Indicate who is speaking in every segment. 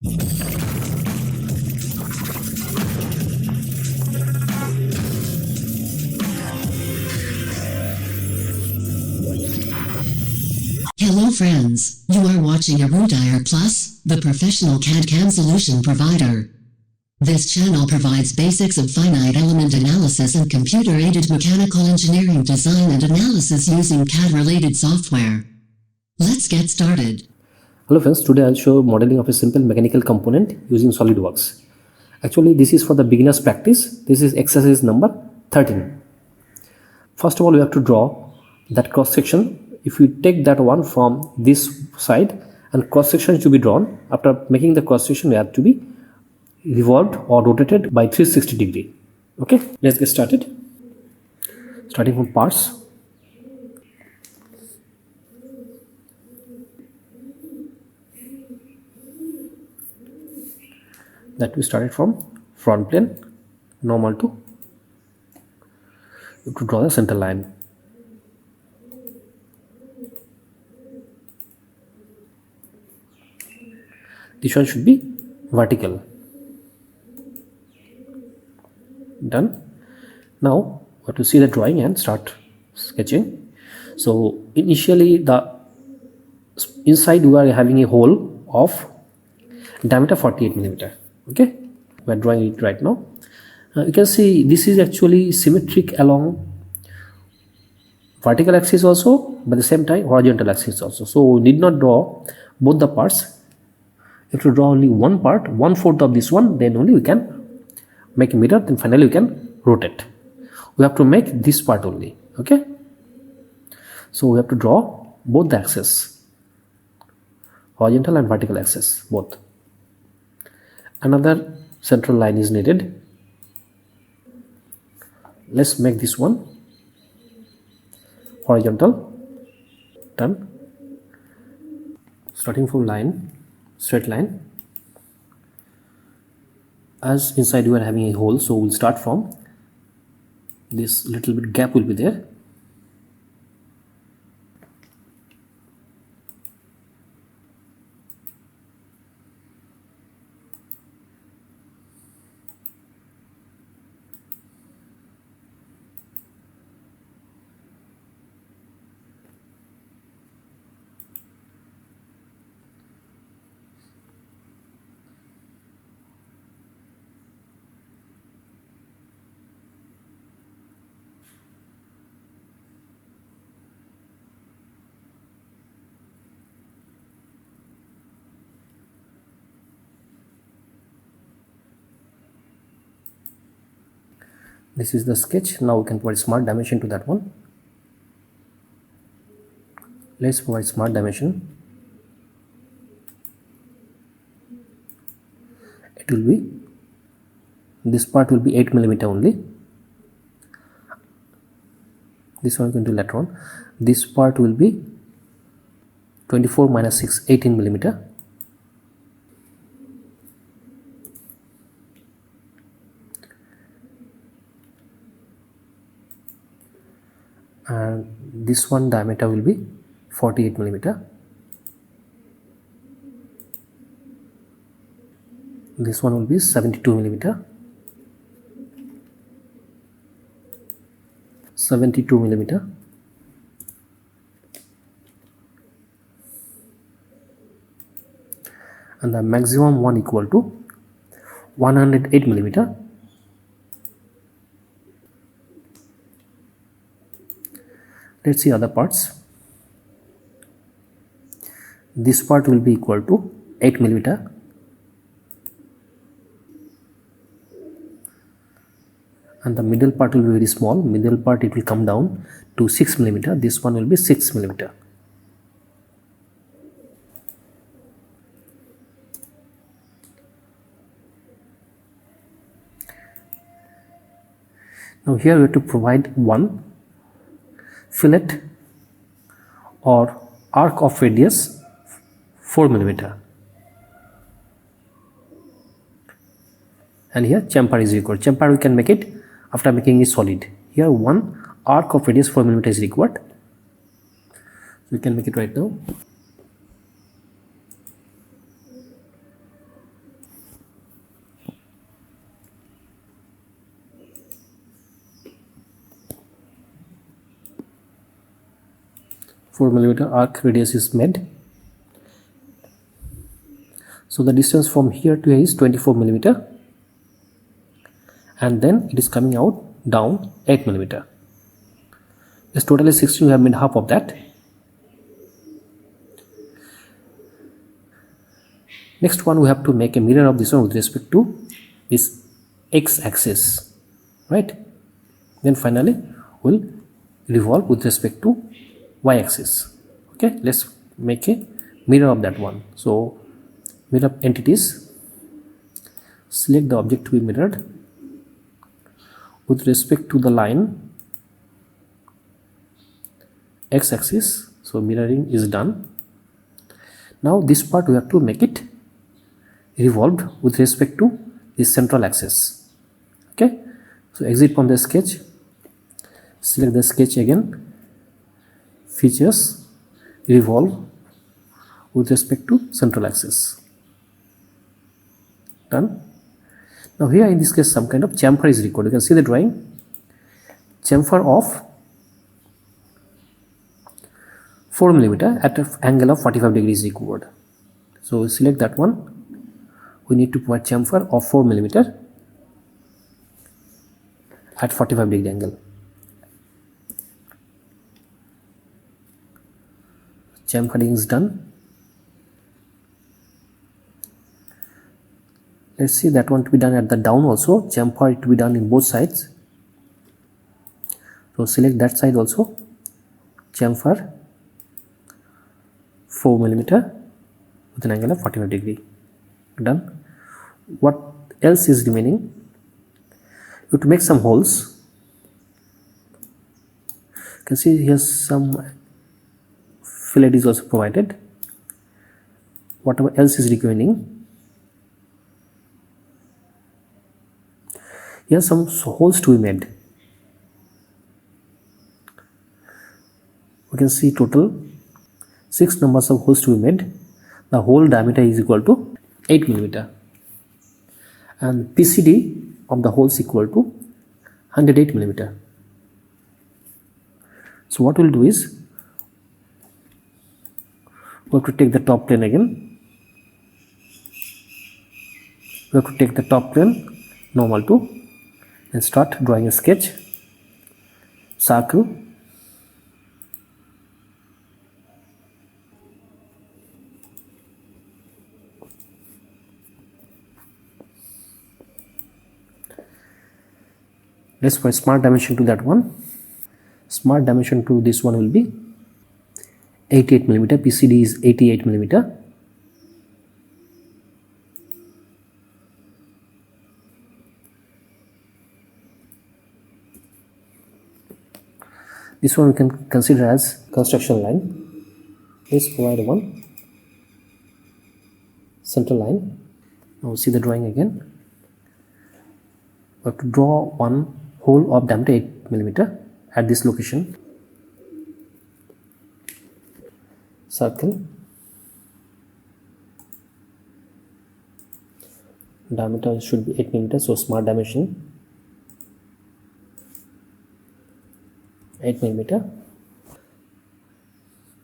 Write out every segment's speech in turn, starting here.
Speaker 1: Hello friends, you are watching ERUDIRE Plus, the professional CAD/CAM solution provider. This channel provides basics of finite element analysis and computer-aided mechanical engineering design and analysis using CAD-related software. Let's get started.
Speaker 2: Hello friends, today I'll show modeling of a simple mechanical component using SolidWorks. Actually, this is for the beginner's practice. This is exercise number 13. First of all, we have to draw that cross section. If you take that one from this side and cross section should be drawn, after making the cross section, we have to be revolved or rotated by 360 degree. Okay, let's get started. Starting from parts. That we started from front plane, normal to draw the center line. This one should be vertical. Done. Now we have to see the drawing and start sketching. So initially the inside we are having a hole of diameter 48 millimeter. Okay, we are drawing it right now. You can see this is actually symmetric along vertical axis also, but at the same time horizontal axis also. So we need not draw both the parts. If you draw only one part, 1/4 of this one, then only we can make a mirror, then finally we can rotate. We have to make this part only. Okay, so we have to draw both the axes, horizontal and vertical axis both. Another central line is needed. Let's make this one horizontal. Done. Starting from line, straight line. As inside we are having a hole, so we'll start from this little bit gap will be there. This is the sketch. Now we can provide smart dimension to that one. Let's provide smart dimension. It will be, this part will be 8 millimeter only. This one is going to later on. This part will be 24 minus 6, 18 millimeter. And this one diameter will be 48 millimeter. This one will be 72 millimeter. 72 millimeter. And the maximum one equal to 108 millimeter. Let's see other parts. This part will be equal to 8 millimeter. And the middle part will be very small. Middle part it will come down to 6 millimeter. This one will be 6 millimeter. Now here we have to provide one fillet or arc of radius 4 millimeter. And here chamfer is required. Chamfer we can make it after making it solid. Here one arc of radius 4 millimeter is required. So we can make it right now. 4 millimeter arc radius is made. So the distance from here to here is 24 millimeter, and then it is coming out down 8 millimeter. This total is 16. We have made half of that. Next one, we have to make a mirror of this one with respect to this x-axis, right? Then finally we'll revolve with respect to y-axis. Okay, let's make a mirror of that one. So mirror entities, select the object to be mirrored with respect to the line x-axis. So mirroring is done. Now this part we have to make it revolved with respect to the central axis. Okay, so exit from the sketch, select the sketch again, features, revolve with respect to central axis. Done. Now here in this case some kind of chamfer is required. You can see the drawing. Chamfer of 4 millimeter at an angle of 45 degrees required. So select that one. We need to provide chamfer of 4 millimeter at 45 degree angle. Chamfering is done. Let's see that one to be done at the down also. Chamfer it to be done in both sides. So select that side also. Chamfer 4 millimeter with an angle of 45 degree. Done. What else is remaining? You have to make some holes. You can see here some fillet is also provided. Whatever else is remaining, here some holes to be made. We can see total 6 numbers of holes to be made. The hole diameter is equal to 8 millimeter, and PCD of the hole is equal to 108 millimeter. So what we'll do is we have to take the top plane again. We have to take the top plane normal to and start drawing a sketch, circle, let's put smart dimension to that one. Smart dimension to this one will be 88 millimeter. PCD is 88 millimeter. This one we can consider as construction line. Let's provide one center line. Now see the drawing again. We have to draw one hole of diameter 8 millimeter at this location. Circle. Diameter should be 8 millimeter, so smart dimension 8 millimeter.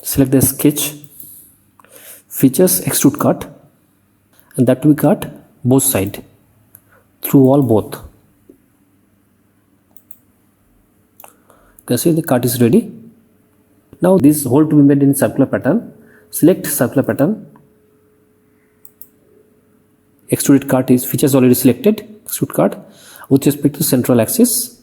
Speaker 2: Select the sketch, features, extrude cut, and that we cut both sides through all both. You can see the cut is ready. Now this hole to be made in circular pattern. Select circular pattern. Extruded cut is features already selected. Extrude cut with respect to central axis.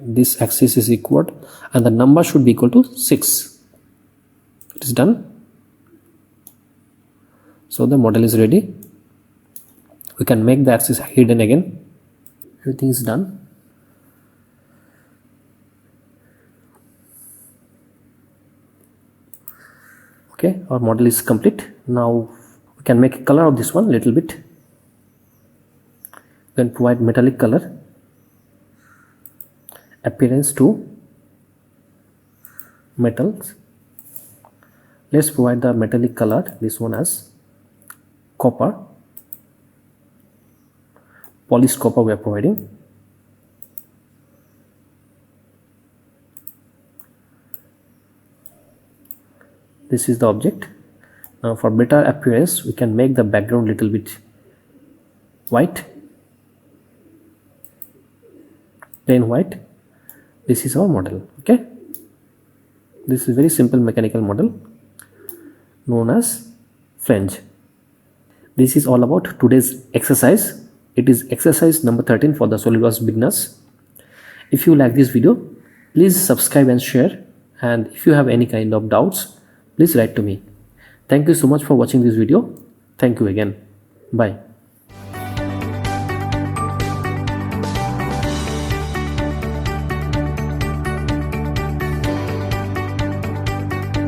Speaker 2: This axis is equal and the number should be equal to 6. It is done. So the model is ready. We can make the axis hidden again. Everything is done. Okay, our model is complete. Now we can make a color of this one little bit. Then provide metallic color. Appearance to metals. Let's provide the metallic color, this one as copper. Polished copper we are providing. This is the object. Now for better appearance, we can make the background little bit white, plain white. This is our model. Okay, this is very simple mechanical model known as flange. This is all about today's exercise. It is exercise number 13 for the SolidWorks beginners. If you like this video, please subscribe and share, and if you have any kind of doubts, please write to me. Thank you so much for watching this video. Thank you again. Bye.